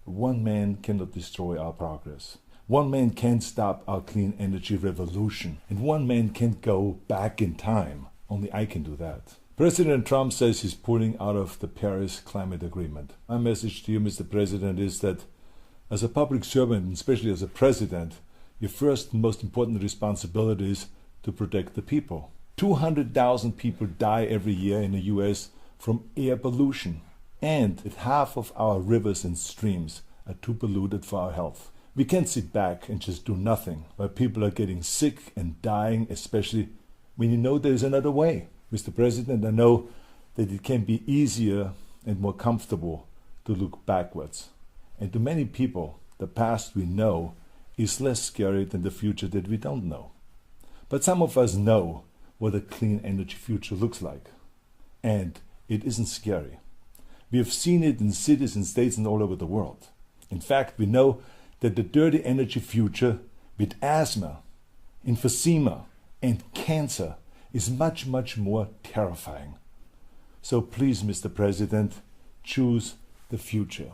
One man cannot destroy our progress. One man can't stop our clean energy revolution. And one man can't go back in time. Only I can do that. President Trump says he's pulling out of the Paris Climate Agreement. My message to you, Mr. President, is that as a public servant, and especially as a president, your first and most important responsibility is to protect the people. 200,000 people die every year in the US from air pollution. And half of our rivers and streams are too polluted for our health. We can't sit back and just do nothing while people are getting sick and dying, especially when you know there's another way. Mr. President, I know that it can be easier and more comfortable to look backwards. And to many people, the past we know is less scary than the future that we don't know. But some of us know what a clean energy future looks like. And it isn't scary. We have seen it in cities and states and all over the world. In fact, we know that the dirty energy future with asthma, emphysema, and cancer is much, much more terrifying. So please, Mr. President, choose the future.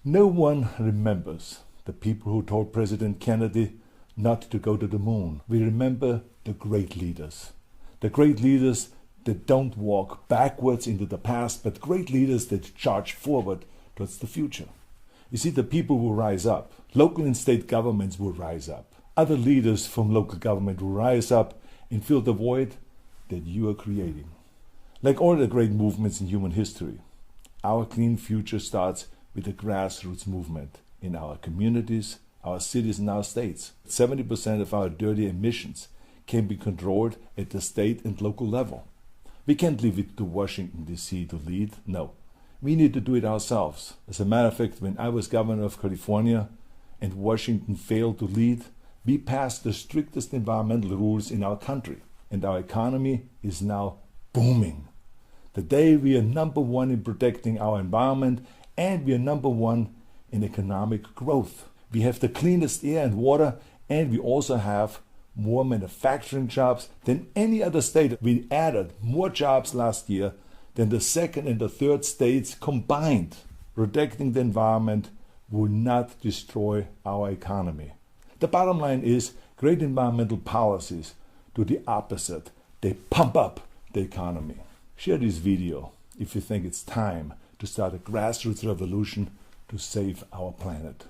No one remembers the people who told President Kennedy not to go to the moon. We remember the great leaders. The great leaders that don't walk backwards into the past, but great leaders that charge forward towards the future. You see, the people will rise up. Local and state governments will rise up. Other leaders from local government will rise up and fill the void that you are creating. Like all the great movements in human history, our clean future starts with a grassroots movement in our communities, our cities, and our states. 70% of our dirty emissions can be controlled at the state and local level. We can't leave it to Washington, D.C. to lead. No, we need to do it ourselves. As a matter of fact, when I was governor of California and Washington failed to lead, we passed the strictest environmental rules in our country. And our economy is now booming. Today we are number one in protecting our environment, and we are number one in economic growth. We have the cleanest air and water, and we also have more manufacturing jobs than any other state. We added more jobs last year than the second and the third states combined. Protecting the environment will not destroy our economy. The bottom line is great environmental policies do the opposite. They pump up the economy. Share this video if you think it's time to start a grassroots revolution to save our planet.